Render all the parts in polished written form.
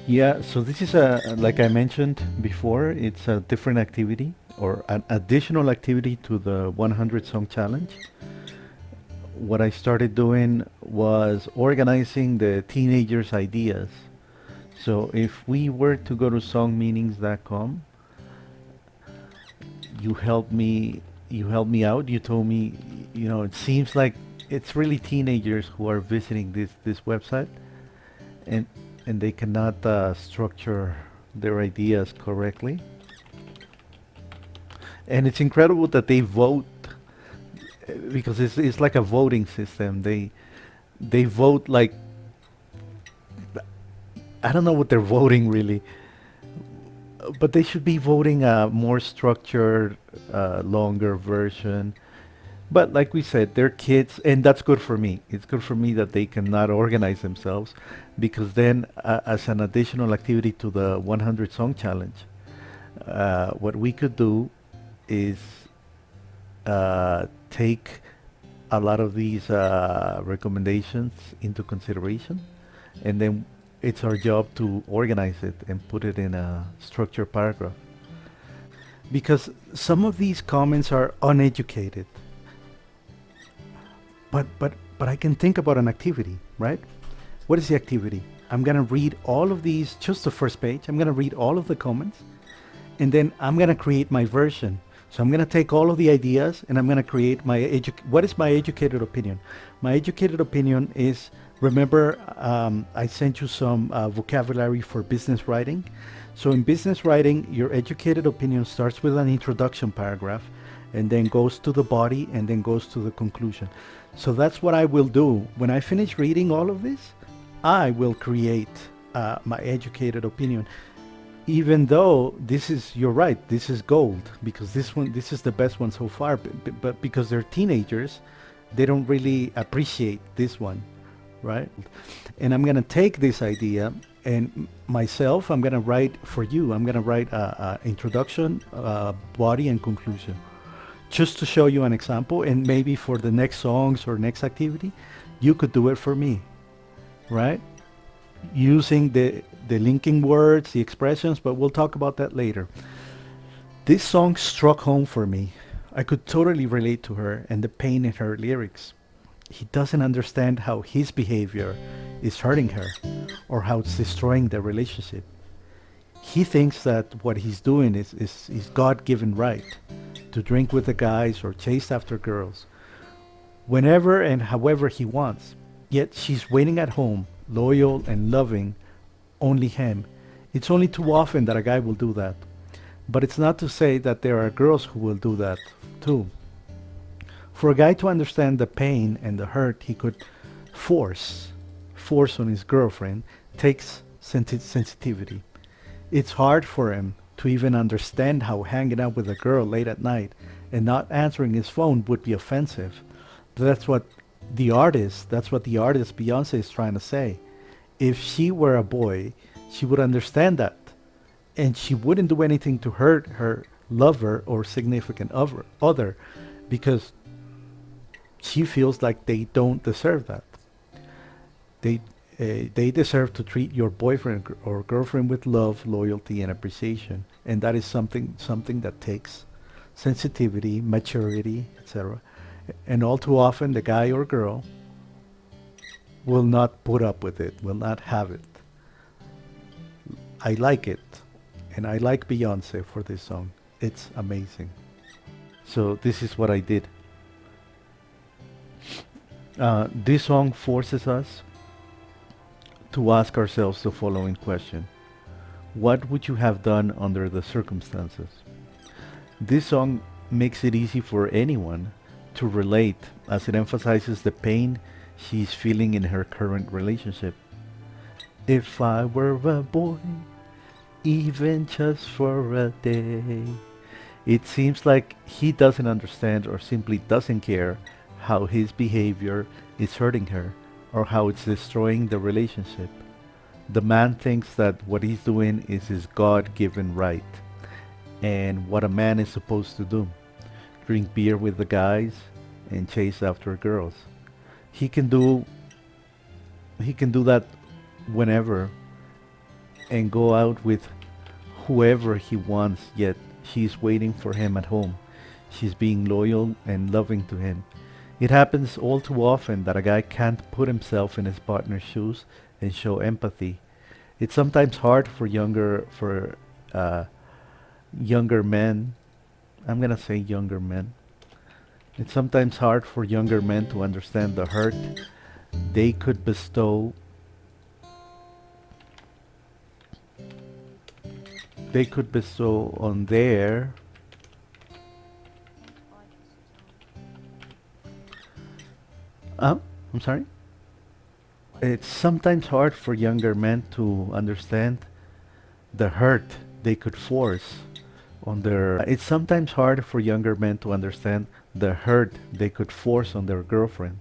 Yeah, so this is a, like I mentioned before, it's a different activity or an additional activity to the 100 song challenge. What I started doing was organizing the teenagers' ideas. So if we were to go to songmeanings.com, you helped me you helped me out. You told me, it seems like it's really teenagers who are visiting this website, and they cannot structure their ideas correctly. And it's incredible that they vote, because it's like a voting system. They vote like, I don't know what they're voting really, but they should be voting a more structured, longer version. But like we said, they're kids, and that's good for me. It's good for me that they cannot organize themselves, because then, as an additional activity to the 100 song challenge, what we could do is take a lot of these recommendations into consideration, and then it's our job to organize it and put it in a structured paragraph. Because some of these comments are uneducated, but I can think about an activity, right? What is the activity? I'm gonna read all of these, just the first page. I'm gonna read all of the comments, and then I'm gonna create my version. So I'm gonna take all of the ideas and I'm gonna create my what is my educated opinion? My educated opinion is, remember, I sent you some vocabulary for business writing. So in business writing, your educated opinion starts with an introduction paragraph, and then goes to the body, and then goes to the conclusion. So that's what I will do. When I finish reading all of this, I will create my educated opinion. Even though this is, you're right, this is gold, because this is the best one so far. But because they're teenagers, they don't really appreciate this one, right? And I'm gonna take this idea, and myself, I'm gonna write for you. I'm gonna write a introduction, body, and conclusion, just to show you an example. And maybe for the next songs or next activity, you could do it for me, right? Using the linking words, the expressions, but we'll talk about that later. This song struck home for me. I could totally relate to her and the pain in her lyrics. He doesn't understand how his behavior is hurting her, or how it's destroying their relationship. He thinks that what he's doing is God given right to drink with the guys or chase after girls whenever and however he wants. Yet she's waiting at home, loyal and loving only him. It's only too often that a guy will do that. But it's not to say that there are girls who will do that too. For a guy to understand the pain and the hurt he could force, force on his girlfriend, takes sensitivity. It's hard for him to even understand how hanging out with a girl late at night and not answering his phone would be offensive. That's what that's what the artist Beyonce is trying to say. If she were a boy, she would understand that, and she wouldn't do anything to hurt her lover or significant other, because she feels like they don't deserve that. They they deserve to treat your boyfriend or girlfriend with love, loyalty, and appreciation, and that is something that takes sensitivity, maturity, etc. And all too often, the guy or girl will not put up with it, will not have it. I like it, and I like Beyonce for this song. It's amazing. So this is what I did. This song forces us to ask ourselves the following question: what would you have done under the circumstances? This song makes it easy for anyone to relate, as it emphasizes the pain she's feeling in her current relationship. If I were a boy, even just for a day. It seems like he doesn't understand, or simply doesn't care, how his behavior is hurting her, or how it's destroying the relationship. The man thinks that what he's doing is his God given right, and what a man is supposed to do: drink beer with the guys and chase after girls. He can do he can do that whenever, and go out with whoever he wants, yet she's waiting for him at home. She's being loyal and loving to him. It happens all too often that a guy can't put himself in his partner's shoes and show empathy. It's sometimes hard for uh, younger men. I'm gonna say younger men. It's sometimes hard for younger men to understand the hurt they could bestow on their I'm sorry. It's sometimes hard for younger men to understand the hurt they could force on their it's sometimes hard for younger men to understand the hurt they could force on their girlfriend.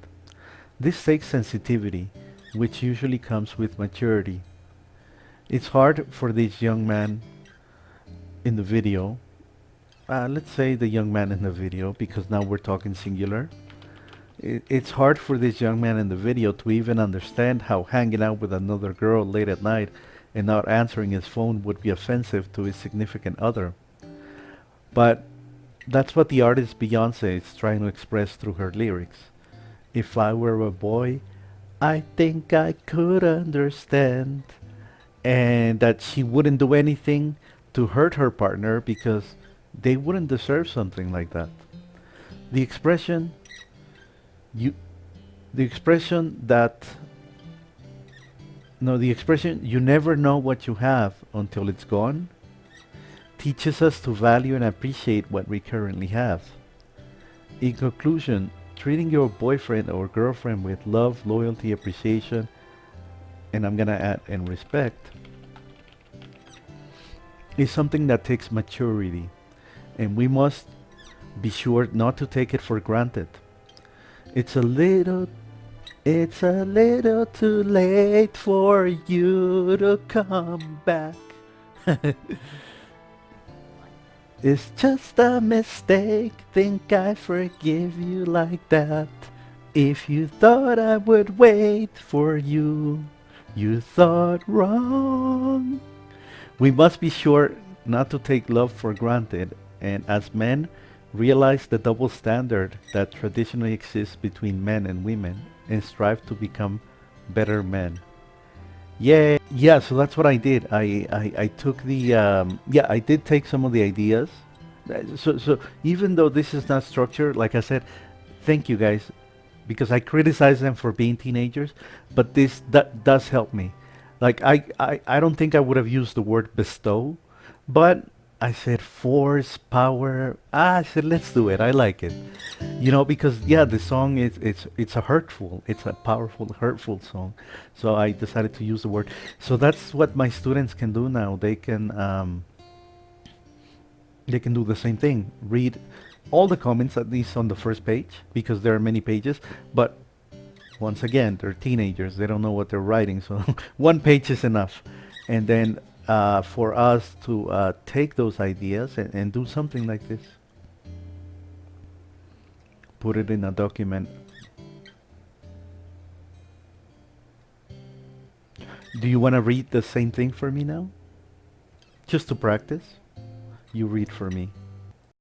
This takes sensitivity, which usually comes with maturity. It's hard for this young man in the video, let's say the young man in the video, because now we're talking singular. It's hard for this young man in the video to even understand how hanging out with another girl late at night and not answering his phone would be offensive to his significant other. But that's what the artist Beyonce is trying to express through her lyrics. If I were a boy, I think I could understand. And that she wouldn't do anything to hurt her partner because they wouldn't deserve something like that. The expression you the expression that no the expression you never know what you have until it's gone teaches us to value and appreciate what we currently have. In conclusion, treating your boyfriend or girlfriend with love, loyalty, appreciation, and I'm gonna add and respect, is something that takes maturity, and we must be sure not to take it for granted. It's a little it's a little too late for you to come back. It's just a mistake, think I forgive you like that. If you thought I would wait for you, you thought wrong. We must be sure not to take love for granted, and as men, realize the double standard that traditionally exists between men and women and strive to become better men. Yeah, so that's what I did. I took I did take some of the ideas. So even though this is not structured, like I said, thank you guys, because I criticize them for being teenagers, but this that does help me. Like I don't think I would have used the word bestow, but I said force, power. I said let's do it. I like it. Because yeah, the song is it's a powerful, hurtful song. So I decided to use the word. So that's what my students can do now. They can do the same thing. Read all the comments, at least on the first page, because there are many pages. But once again, they're teenagers. They don't know what they're writing, so one page is enough. And then for us to take those ideas and do something like this, put it in a document. Do you want to read the same thing for me now? Just to practice? You read for me.